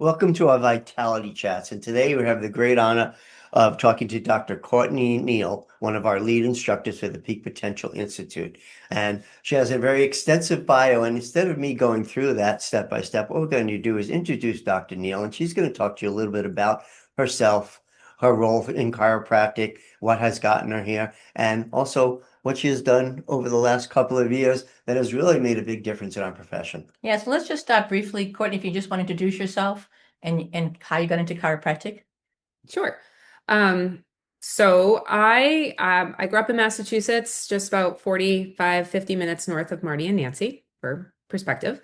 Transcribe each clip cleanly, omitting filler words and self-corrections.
Welcome to our Vitality Chats. And today we have the great honor of talking to Dr. Courtney Neill, one of our lead instructors for the Peak Potential Institute. And she has a very extensive bio. And instead of me going through that step by step, what we're going to do is introduce Dr. Neill. And she's going to talk to you a little bit about herself, her role in chiropractic, what has gotten her here, and also what she has done over the last couple of years that has really made a big difference in our profession. Yeah, so let's just start briefly. Courtney, if you just want to introduce yourself and how you got into chiropractic. Sure. So I grew up in Massachusetts, just about 45, 50 minutes north of Marty and Nancy, for perspective.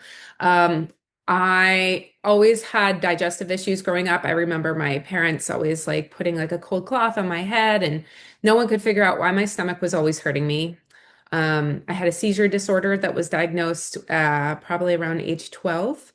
I always had digestive issues growing up. I remember my parents always like putting like a cold cloth on my head, and no one could figure out why my stomach was always hurting me. I had a seizure disorder that was diagnosed probably around age 12.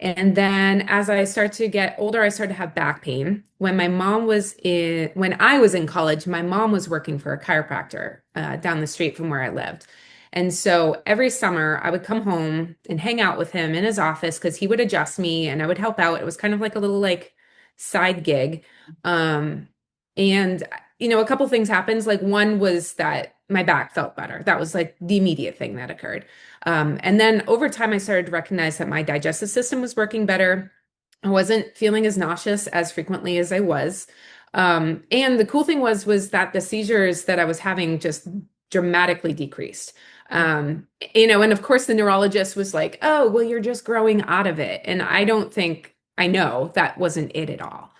And then as I started to get older, I started to have back pain. When I was in college, my mom was working for a chiropractor down the street from where I lived. And so every summer I would come home and hang out with him in his office because he would adjust me and I would help out. It was kind of like a little like side gig. And a couple things happened. Like one was that my back felt better. That was like the immediate thing that occurred. And then over time, I started to recognize that my digestive system was working better. I wasn't feeling as nauseous as frequently as I was. And the cool thing was that the seizures that I was having just dramatically decreased. And of course the neurologist was like, oh, well, you're just growing out of it. And I know that wasn't it at all.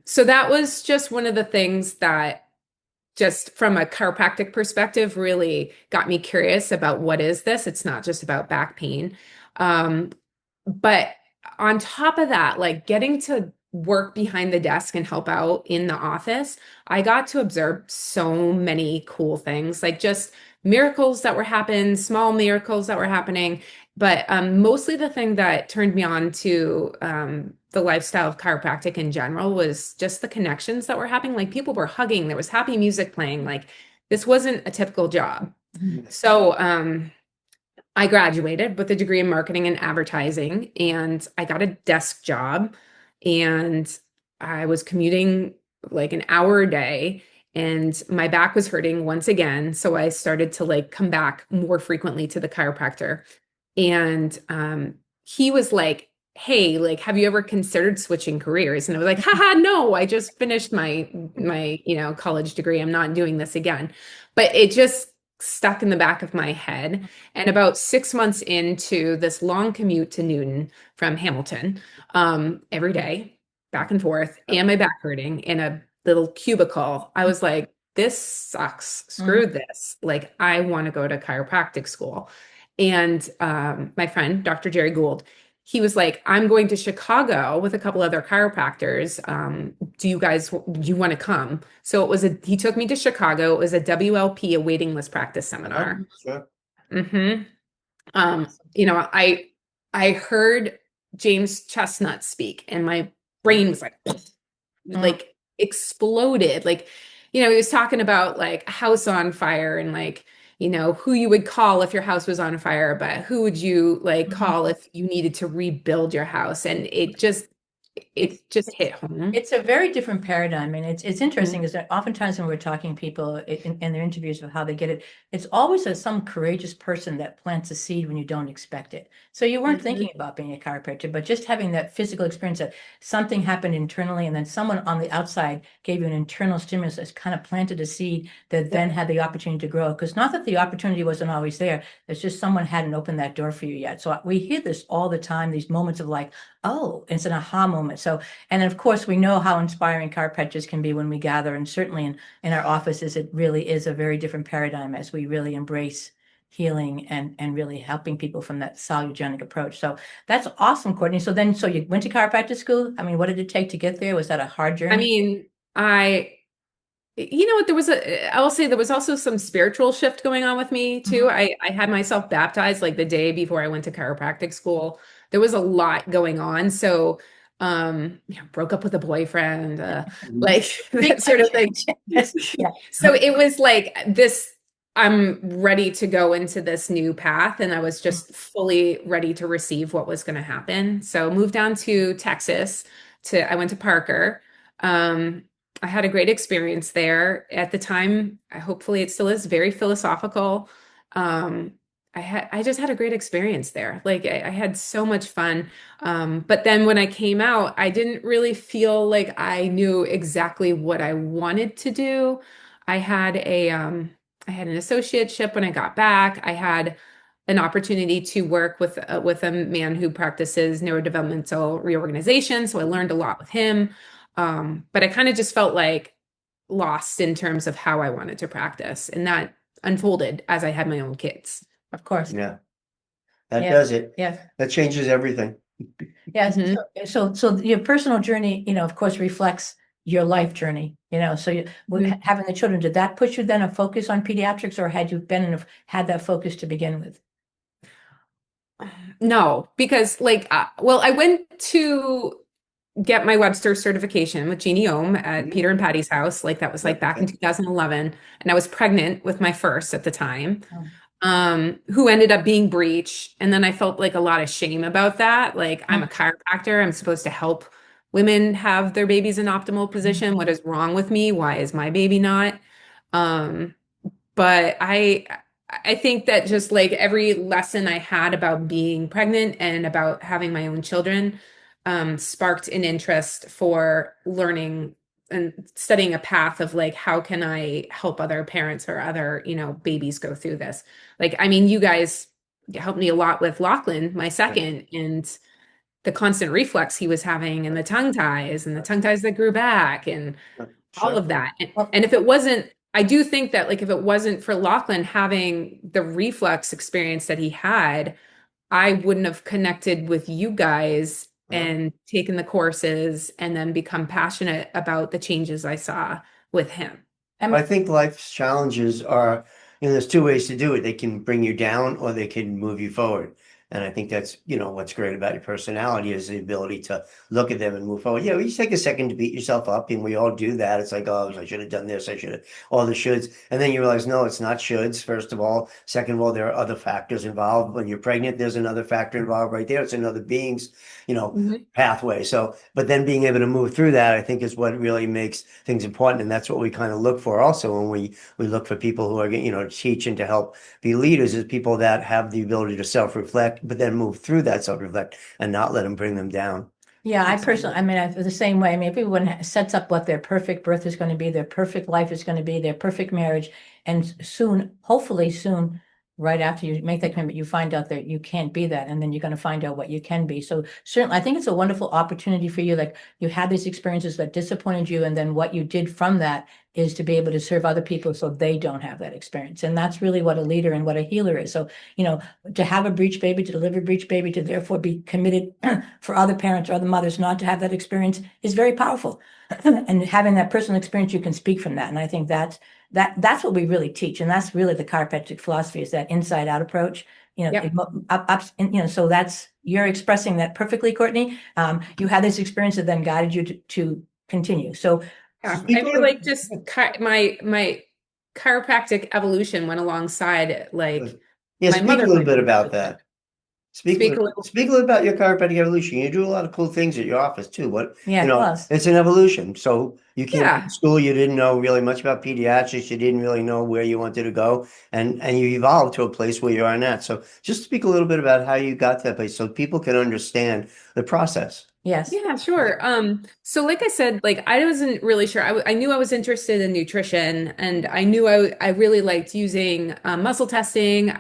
So that was just one of the things that just from a chiropractic perspective really got me curious about what is this? It's not just about back pain. But on top of that, like getting to work behind the desk and help out in the office, I got to observe so many cool things, like just miracles that were happening, small miracles that were happening. But mostly the thing that turned me on to the lifestyle of chiropractic in general was just the connections that were happening. Like people were hugging, there was happy music playing. Like this wasn't a typical job. So I graduated with a degree in marketing and advertising, and I got a desk job, and I was commuting like an hour a day, and my back was hurting once again. So I started to like come back more frequently to the chiropractor. And he was like, hey, like, have you ever considered switching careers? And I was like, haha, no, I just finished my college degree. I'm not doing this again. But it just stuck in the back of my head. And about 6 months into this long commute to Newton from Hamilton, every day, back and forth, and my back hurting in a little cubicle, I was like, this sucks. Screw this. Like, I want to go to chiropractic school. And my friend, Dr. Jerry Gould, he was like, I'm going to Chicago with a couple other chiropractors. Do you want to come? So he took me to Chicago. It was a WLP, a waiting list practice seminar. Sure. I heard James Chestnut speak and my brain was like exploded. Like, he was talking about like a house on fire and like, who you would call if your house was on fire, but who would you like call if you needed to rebuild your house? And it just hit home. It's a very different paradigm. And it's interesting is that oftentimes when we're talking to people in their interviews of how they get it, it's always some courageous person that plants a seed when you don't expect it. So you weren't thinking about being a chiropractor, but just having that physical experience that something happened internally and then someone on the outside gave you an internal stimulus that's kind of planted a seed that then had the opportunity to grow. Because not that the opportunity wasn't always there, it's just someone hadn't opened that door for you yet. So we hear this all the time, these moments of like, oh, it's an aha moment. So, and of course, we know how inspiring chiropractors can be when we gather, and certainly in our offices, it really is a very different paradigm as we really embrace healing and really helping people from that salutogenic approach. So that's awesome, Courtney. So you went to chiropractic school. I mean, what did it take to get there? Was that a hard journey? I mean, I will say there was also some spiritual shift going on with me too. I had myself baptized like the day before I went to chiropractic school. There was a lot going on. So, broke up with a boyfriend, like that sort of thing. Yeah. So it was like this I'm ready to go into this new path, and I was just fully ready to receive what was going to happen. So moved down to Texas I went to Parker. Um, I had a great experience there at the time. Hopefully it still is very philosophical. Um, I just had a great experience there. Like I had so much fun. But then when I came out, I didn't really feel like I knew exactly what I wanted to do. I had I had an associateship when I got back. I had an opportunity to work with a man who practices neurodevelopmental reorganization, so I learned a lot with him. But I kind of just felt like lost in terms of how I wanted to practice, and that unfolded as I had my own kids. Of course. Yeah, that Yeah. does it. Yeah. That changes everything. Yes. Mhm. So your personal journey, of course, reflects your life journey, so having the children, did that put you then a focus on pediatrics, or had you had that focus to begin with? No, because well, I went to get my Webster certification with Jeannie Ohm at Peter and Patty's house. Like that was like back in 2011. And I was pregnant with my first at the time, who ended up being breech. And then I felt like a lot of shame about that. Like I'm a chiropractor. I'm supposed to help women have their babies in optimal position. What is wrong with me? Why is my baby not? But I think that just like every lesson I had about being pregnant and about having my own children sparked an interest for learning and studying a path of like, how can I help other parents or other, babies go through this? Like, I mean, you guys helped me a lot with Lachlan, my second, and the constant reflux he was having and the tongue ties that grew back and all of that. And if it wasn't, I do think that like if it wasn't for Lachlan having the reflux experience that he had, I wouldn't have connected with you guys and taken the courses and then become passionate about the changes I saw with him. I think life's challenges are, there's two ways to do it. They can bring you down or they can move you forward. And I think that's, what's great about your personality is the ability to look at them and move forward. Yeah, you take a second to beat yourself up, and we all do that. It's like, oh, I should have done this. I should have all the shoulds. And then you realize, no, it's not shoulds, first of all. Second of all, there are other factors involved. When you're pregnant, there's another factor involved right there. It's another being's, pathway. So, but then being able to move through that, I think is what really makes things important. And that's what we kind of look for also when we look for people who are, teach and to help be leaders, is people that have the ability to self-reflect, but then move through that self-reflect and not let them bring them down. Yeah, I feel the same way. I mean, everyone sets up what their perfect birth is going to be, their perfect life is going to be, their perfect marriage. And soon, hopefully soon, right after you make that commitment, you find out that you can't be that. And then you're going to find out what you can be. So certainly, I think it's a wonderful opportunity for you. Like you had these experiences that disappointed you. And then what you did from that is to be able to serve other people so they don't have that experience. And that's really what a leader and what a healer is. So, to have a breech baby, to deliver a breech baby, to therefore be committed for other parents or other mothers not to have that experience is very powerful. And having that personal experience, you can speak from that. And I think that's what we really teach. And that's really the chiropractic philosophy, is that inside out approach, so that's, you're expressing that perfectly, Courtney. You had this experience that then guided you to continue. So yeah, I feel like just my chiropractic evolution went alongside like Yeah, my speak mother a little bit about that. Speak Speak a a little. little about your chiropractic evolution. You do a lot of cool things at your office too. Yeah, it's an evolution. So you came Yeah. to school, you didn't know really much about pediatrics, you didn't really know where you wanted to go, and you evolved to a place where you are now. So just speak a little bit about how you got to that place so people can understand the process. yes. Yeah, sure. So like I said, like I wasn't really sure. I knew I was interested in nutrition, and I knew I really liked using muscle testing.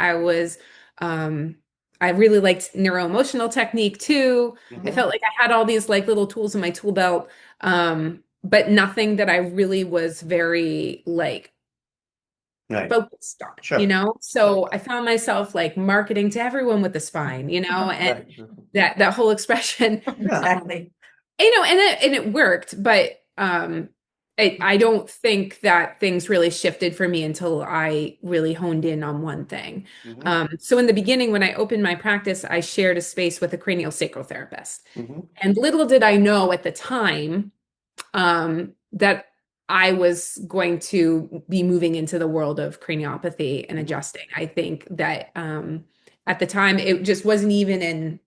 I really liked neuroemotional technique too. I felt like I had all these like little tools in my tool belt, but nothing that I really was very like Right. focused on, Sure. So I found myself like marketing to everyone with a spine, and that whole expression. Exactly. And it worked, but I don't think that things really shifted for me until I really honed in on one thing. So in the beginning, when I opened my practice, I shared a space with a cranial sacral therapist. And little did I know at the time that I was going to be moving into the world of craniopathy and adjusting. I think that at the time it just wasn't even in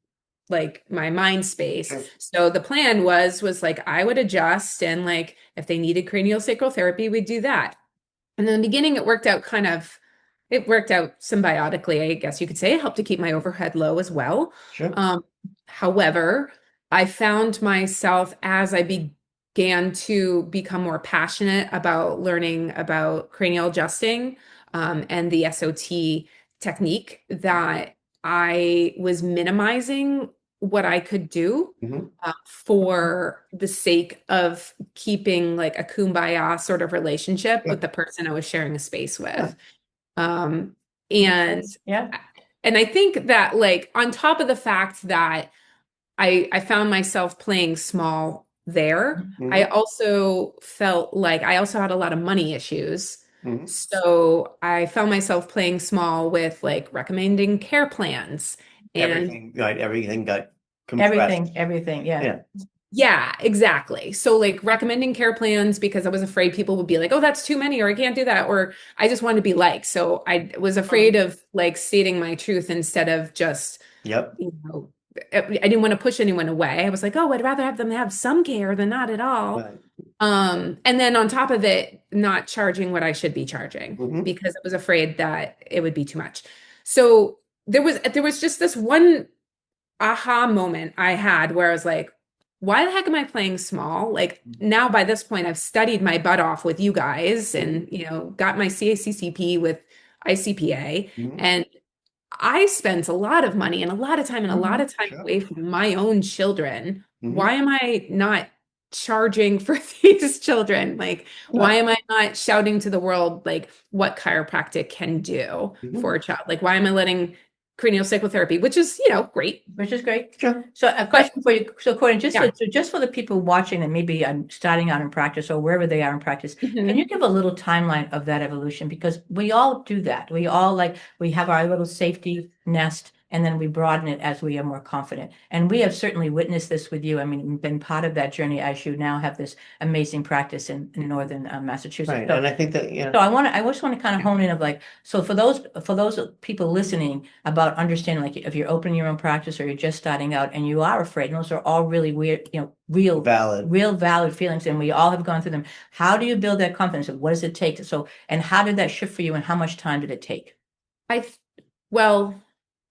like my mind space. Sure. So the plan was like I would adjust, and like if they needed cranial sacral therapy, we'd do that. And in the beginning, it worked out symbiotically, I guess you could say. It helped to keep my overhead low as well. Sure. However, I found myself as I began to become more passionate about learning about cranial adjusting and the SOT technique, that I was minimizing what I could do Mhm. for the sake of keeping like a kumbaya sort of relationship Yeah. with the person I was sharing a space with. Yeah. Um, Yeah. and I think that like on top of the fact that I found myself playing small there, I Mhm. also felt like I also had a lot of money issues. Mhm. So I found myself playing small with like recommending care plans and Everything got compressed. Everything. Yeah. Yeah. yeah, exactly. So like recommending care plans because I was afraid people would be like, "Oh, that's too many," or "I can't do that," or I just wanted to be liked. So I was afraid of like stating my truth instead of just, Yep. I didn't want to push anyone away. I was like, "Oh, I'd rather have them have some care than not at all." Right. And then on top of it, not charging what I should be charging Mhm. because I was afraid that it would be too much. So there was just this one aha moment I had where I was like, why the heck am I playing small? Like now by this point, I've studied my butt off with you guys and, got my CACCP with ICPA. Mhm. And I spent a lot of money and a lot of time and a lot of time Sure. away from my own children. Mhm. Why am I not charging for these children? Like, why Right. am I not shouting to the world, like, what chiropractic can do Mhm. for a child? Like, why am I letting cranial psychotherapy, which is, great, Which is great. Sure. So a but question for you. So Courtney, yeah. just for the people watching that maybe starting out in practice or wherever they are in practice, can you give a little timeline of that evolution? Because we all do that. We all we have our little safety nest and then we broaden it as we are more confident. And we have certainly witnessed this with you. I mean, been part of that journey as you now have this amazing practice in northern Massachusetts. Right. So And I think that, so I just want to kind of hone in of like, so for those people listening about understanding, like if you're opening your own practice or you're just starting out and you are afraid, and those are all really weird, valid. real valid feelings, and we all have gone through them. How do you build that confidence? What does it take? So, and how did that shift for you, and how much time did it take? Well,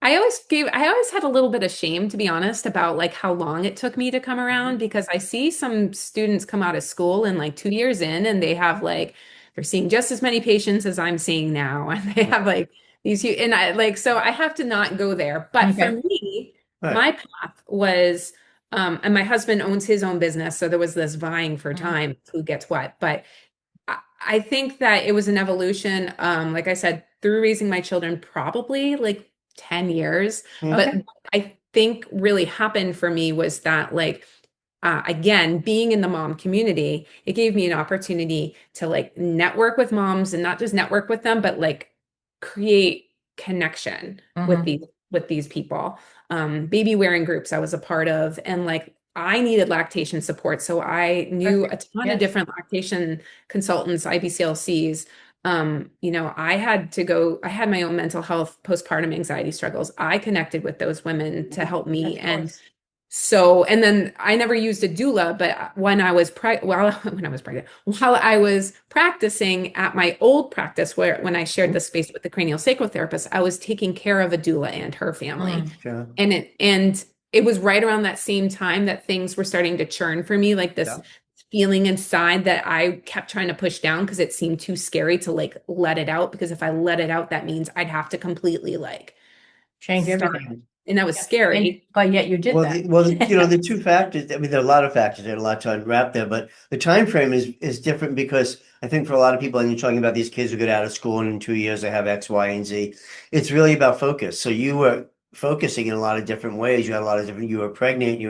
I always had a little bit of shame, to be honest, about like how long it took me to come around because I see some students come out of school and like 2 years in and they have like, they're seeing just as many patients as I'm seeing now. And they have like and I like, so I have to not go there. But for Okay. me, Right. my path was, and my husband owns his own business. So there was this vying for time, who gets what. But I think that it was an evolution, like I said, through raising my children, probably like 10 years. But Okay. what I think really happened for me was that, like, again, being in the mom community, it gave me an opportunity to like network with moms and not just network with them, but like create connection with these people. Baby wearing groups I was a part of, and like I needed lactation support. So I knew a ton of Yes. different lactation consultants, IBCLCs. I had my own mental health postpartum anxiety struggles. I connected with those women to help me. Of And course. so, and then I never used a doula, but when I was pregnant, while I was practicing at my old practice, when I shared the space with the cranial sacral therapist, I was taking care of a doula and her family. Sure. And it was right around that same time that things were starting to churn for me, like this feeling inside that I kept trying to push down because it seemed too scary to like let it out. Because if I let it out, that means I'd have to completely like Change start. everything. And that was scary. But yet you did that. The two factors, I mean, there are a lot of factors, there are a lot to unwrap there, but the time frame is different because I think for a lot of people, and you're talking about these kids who get out of school and in 2 years they have X, Y, and Z, it's really about focus. So you were focusing in a lot of different ways. You had a lot of different, you were pregnant,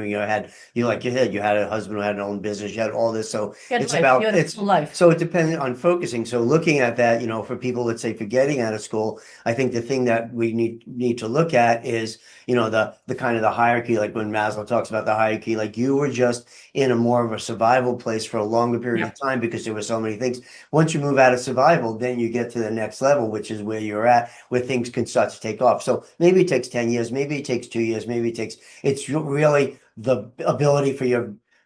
like you said, you had a husband who had an own business, you had all this. So You had it's life, about, you had a it's, full life. so it depends on focusing. So looking at that, for people, let's say for getting out of school, I think the thing that we need to look at is, the kind of the hierarchy, like when Maslow talks about the hierarchy, like you were just in a more of a survival place for a longer period of time because there were so many things. Once you move out of survival, then you get to the next level, which is where you're at, where things can start to take off. So maybe it takes 10 years, maybe it takes 2 years, it's really the ability for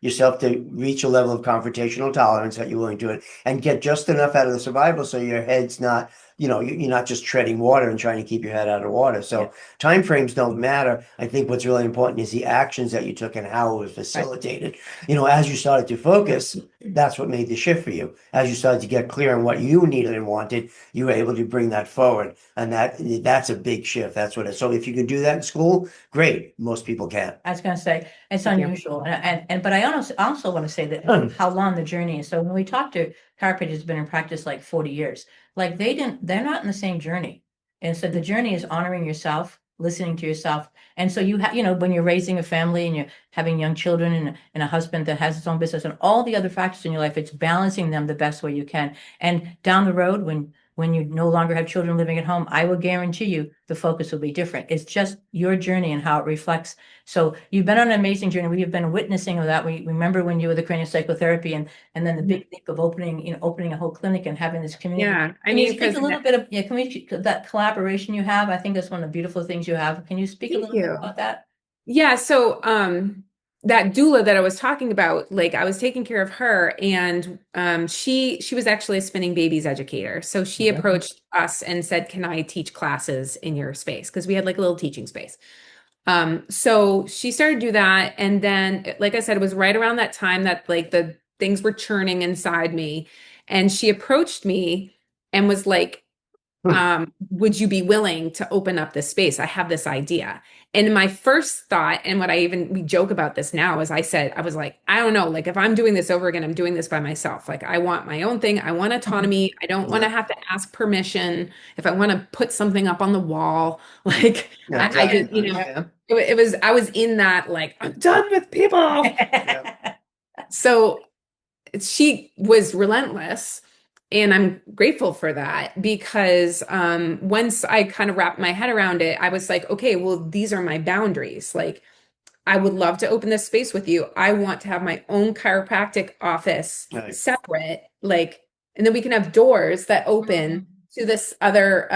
yourself to reach a level of confrontational tolerance that you're willing to it and get just enough out of the survival so your head's not, you're not just treading water and trying to keep your head out of water. So time frames don't matter. I think what's really important is the actions that you took and how it was facilitated. As you started to focus, that's what made the shift for you. As you started to get clear on what you needed and wanted, you were able to bring that forward. And that's a big shift. That's what it is. So if you can do that in school, great. Most people can't. I was going to say it's Thank you. unusual, but I also want to say that how long the journey is. So when we talk to chiropractors who've been in practice like 40 years, like they're not in the same journey. And so the journey is honoring yourself, listening to yourself. And so you have, when you're raising a family and you're having young children and a husband that has his own business and all the other factors in your life, it's balancing them the best way you can. And down the road, when you no longer have children living at home, I will guarantee you the focus will be different. It's just your journey and how it reflects. So you've been on an amazing journey. We have been witnessing of that. We remember when you were the cranial psychotherapy and then the big leap of opening a whole clinic and having this community. Yeah, I Can mean, you speak a little bit of, that collaboration you have? I think that's one of the beautiful things you have. Can you speak a little bit about that? Yeah, so that doula that I was talking about, like I was taking care of her, and she was actually a spinning babies educator. So she approached us and said, "Can I teach classes in your space?" Because we had like a little teaching space. So she started to do that, and then, like I said, it was right around that time that like the things were churning inside me, and she approached me and was like, would you be willing to open up this space? I have this idea. And my first thought, and we joke about this now, is I was like, I don't know, like if I'm doing this over again, I'm doing this by myself. Like I want my own thing. I want autonomy. I don't want to have to ask permission if I want to put something up on the wall. Like I was in that, like, I'm done with people. So she was relentless. And I'm grateful for that because once I kind of wrapped my head around it, I was like, okay, well, these are my boundaries. Like, I would love to open this space with you. I want to have my own chiropractic office separate, like, and then we can have doors that open to this other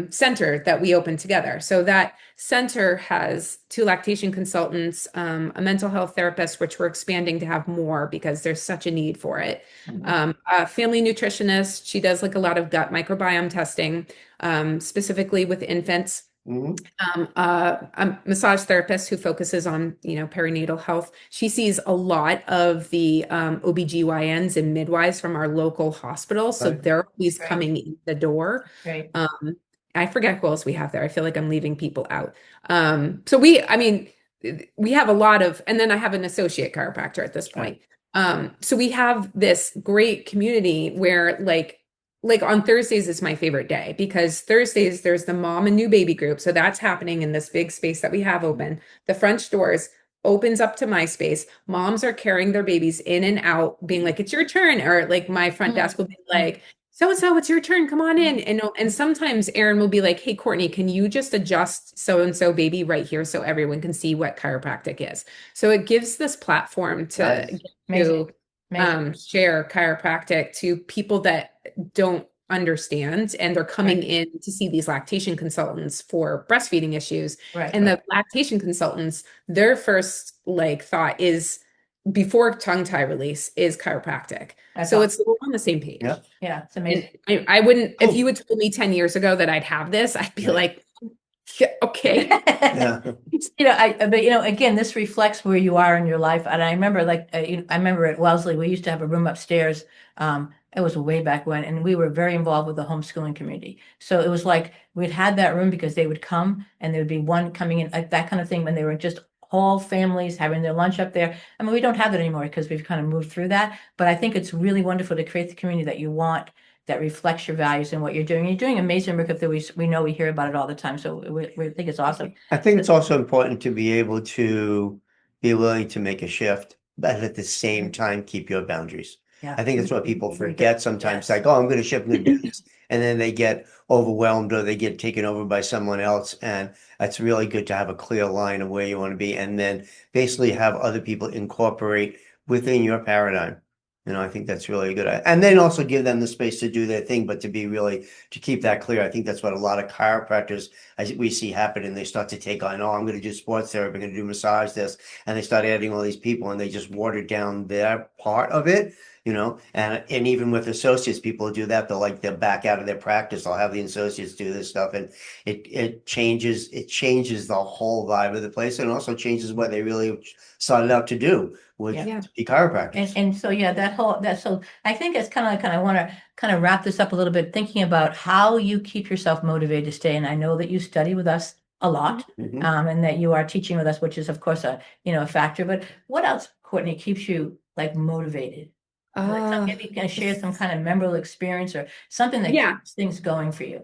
center that we open together. So that center has 2 lactation consultants, a mental health therapist, which we're expanding to have more because there's such a need for it. A family nutritionist. She does like a lot of gut microbiome testing, specifically with infants. A massage therapist who focuses on, perinatal health. She sees a lot of the OBGYNs and midwives from our local hospital. So they're always coming in the door. Right. I forget who else we have there. I feel like I'm leaving people out. So we have a lot of, and then I have an associate chiropractor at this point. So we have this great community where like on Thursdays is my favorite day because Thursdays there's the mom and new baby group. So that's happening in this big space that we have open. The front doors opens up to my space. Moms are carrying their babies in and out, being like, it's your turn. Or like my front desk will be like, so-and-so, it's your turn. Come on in. And sometimes Erin will be like, hey, Courtney, can you just adjust so-and-so baby right here so everyone can see what chiropractic is? So it gives this platform to share chiropractic to people that don't understand, and they're coming in to see these lactation consultants for breastfeeding issues. And the lactation consultants, their first thought is before tongue tie release is chiropractic. So it's we're on the same page. Yeah, it's amazing. And I wouldn't, if you had told me 10 years ago that I'd have this, I'd be like, yeah, okay. But again, this reflects where you are in your life. And I remember I remember at Wellesley, we used to have a room upstairs. It was way back when, and we were very involved with the homeschooling community. So it was like we'd had that room because they would come and there would be one coming in, like that kind of thing, when they were just whole families having their lunch up there. I mean, we don't have that anymore because we've kind of moved through that. But I think it's really wonderful to create the community that you want, that reflects your values and what you're doing. You're doing amazing work that we know we hear about it all the time. So we think it's awesome. I think it's also important to be able to be willing to make a shift, but at the same time, keep your boundaries. Yeah. I think that's what people Very good. forget sometimes, Yes. like, oh, I'm going to shift, I'm going to do this. And then they get overwhelmed or they get taken over by someone else. And it's really good to have a clear line of where you want to be and then basically have other people incorporate within your paradigm. I think that's really good. And then also give them the space to do their thing, but to keep that clear. I think that's what a lot of chiropractors we see happen, and they start to take on, oh, I'm going to do sports therapy, I'm going to do massage this, and they start adding all these people, and they just water down their part of it. And even with associates, people do that. They'll back out of their practice. They'll have the associates do this stuff, and it changes the whole vibe of the place, and also changes what they really started out to do, which Yeah. be chiropractors. And so yeah, so I think it's kind of I want to kind of wrap this up a little bit, thinking about how you keep yourself motivated to stay. And I know that you study with us a lot, Mhm. and that you are teaching with us, which is of course a factor. But what else, Courtney, keeps you motivated? Maybe you can share some kind of memorable experience or something that keeps things going for you.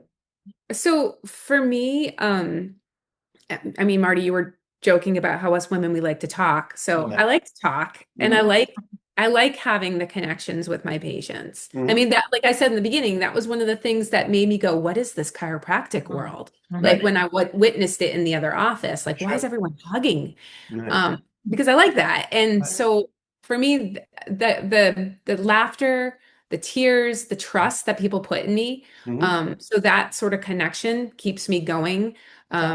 So for me, I mean, Marty, you were joking about how us women, we like to talk. So Yeah. I like to talk, and I like having the connections with my patients. I mean, that, like I said in the beginning, that was one of the things that made me go, what is this chiropractic world? Like when I witnessed it in the other office, like, why is everyone hugging? Right. Because I like that. And Right. so for me, the laughter, the tears, the trust that people put in me, so that sort of connection keeps me going.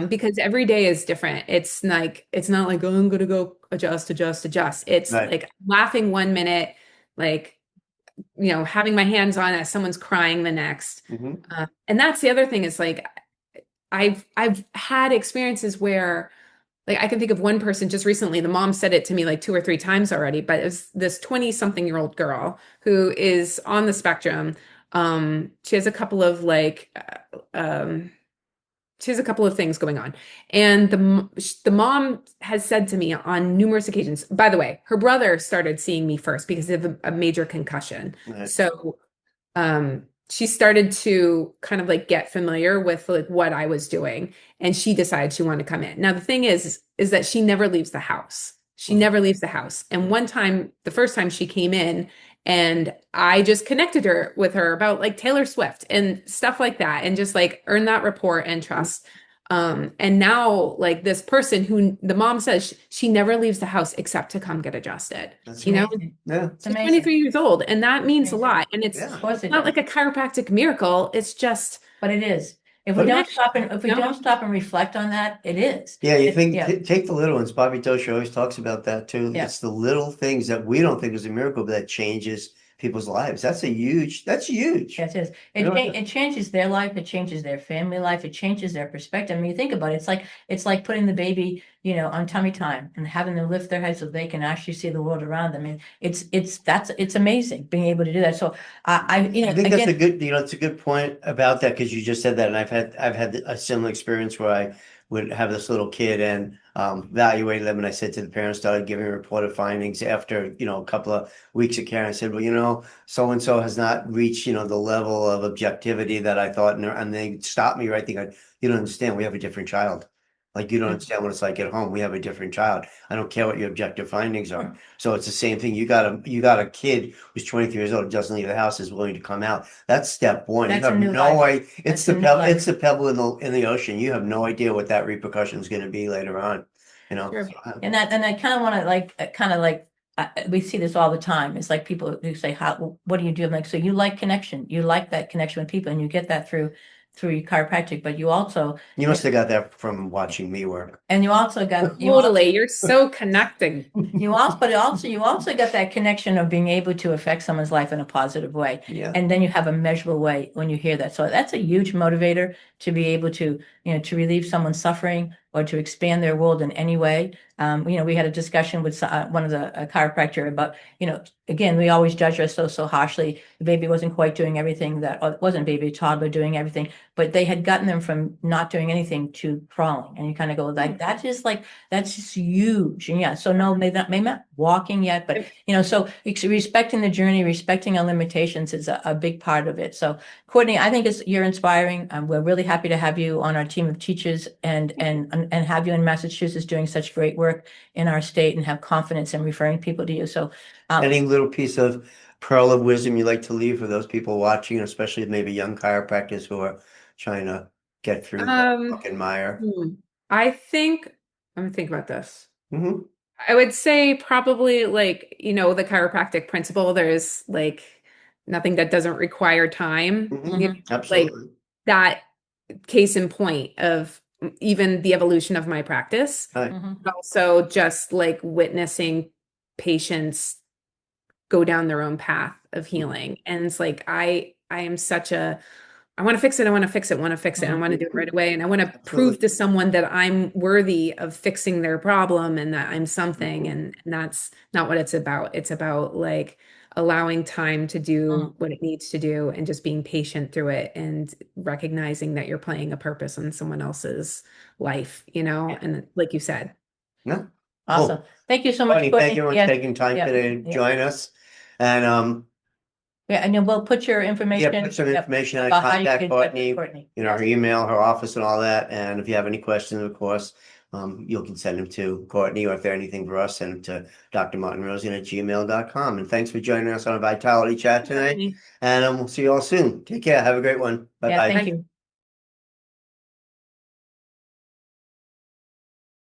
Because every day is different. It's not like, oh, I'm gonna go adjust. It's Right. like laughing 1 minute, like, having my hands on as someone's crying the next. And that's the other thing, is like, I've had experiences where, like, I can think of one person just recently, the mom said it to me like 2 or 3 times already, but it was this 20-something-year-old girl who is on the spectrum. She has a couple of she has a couple of things going on. And the mom has said to me on numerous occasions, by the way, her brother started seeing me first because of a major concussion. Right. So she started to kind of like get familiar with like what I was doing, and she decided she wanted to come in. Now, the thing is that she never leaves the house. She never leaves the house. And one time, the first time she came in, and I just connected her with her about like Taylor Swift and stuff like that, and just like earn that rapport and trust. And now, like, this person who the mom says she never leaves the house except to come get adjusted. That's Yeah. It's She's amazing. 23 years old, and that means a lot. And it's Yeah. Of course it not does. like a chiropractic miracle. It's just, But it is. If we But- don't stop and reflect on that, it is. Yeah, you It- think yeah. take the little ones. Bobby Tosha always talks about that too. Yeah. It's the little things that we don't think is a miracle, but that changes people's lives. That's huge. Yes, it is. It changes their life. It changes their family life. It changes their perspective. I mean, you think about it. It's like putting the baby, on tummy time and having them lift their head so they can actually see the world around them. And it's amazing being able to do that. So I think again, that's it's a good point about that, because you just said that, and I've had a similar experience where I would have this little kid and evaluated them, and I said to the parents, started giving reported findings after a couple of weeks of care. I said, well, so and so has not reached the level of objectivity that I thought, and they stopped me right there. You don't understand. We have a different child. Like, you don't understand what it's like at home. We have a different child. I don't care what your objective findings are. So it's the same thing. You got a kid who's 23 years old, doesn't leave the house, is willing to come out. That's step one. That's You have a new no life. idea. That's a new life. It's the pebble in the ocean. You have no idea what that repercussion is going to be later on. Sure. and I kind of want to we see this all the time. It's like people who say, what do you do? I'm like, so you like connection. You like that connection with people, and you get that through your chiropractic, but you also must have got that from watching me work. and you also got you're so connecting. you also got that connection of being able to affect someone's life in a positive way. Yeah. And then you have a measurable way when you hear that. So that's a huge motivator to be able to, to relieve someone's suffering, or to expand their world in any way. We had a discussion with one of the chiropractor about, again, we always judge ourselves so harshly. The baby wasn't quite doing everything or it wasn't baby, toddler doing everything, but they had gotten them from not doing anything to crawling. And you kind of go like, that's just huge. And yeah, so no, maybe not walking yet, but so respecting the journey, respecting our limitations is a big part of it. So Courtney, I think you're inspiring. We're really happy to have you on our team of teachers and have you in Massachusetts doing such great work in our state and have confidence in referring people to you. So any little piece of pearl of wisdom you'd like to leave for those people watching, especially maybe young chiropractors who are trying to get through the fucking mire? I think, I'm gonna think about this. Mhm. I would say probably like, the chiropractic principle, there's like nothing that doesn't require time. Mhm. Absolutely. Like that case in point of even the evolution of my practice, Right. but also just like witnessing patients go down their own path of healing. And it's like, I am such I want to fix it. I want to fix it. I want to fix it. I want to do it right away. And I want to prove to someone that I'm worthy of fixing their problem and that I'm something. And that's not what it's about. It's about like allowing time to do what it needs to do and just being patient through it and recognizing that you're playing a purpose in someone else's life, and like you said. Yeah. Awesome. Cool. Thank you so much, Courtney, thank you for Yes. taking time today to join us. And and then we'll put your information. put some information on about how you contact can get with Courtney, Yes. her email, her office and all that. And if you have any questions, of course, you can send them to Courtney, or if there's anything for us, send them to drmartinrosian@gmail.com. And thanks for joining us on a Vitality Chat tonight. And we'll see you all soon. Take care. Have a great one. Bye-bye. Thank you.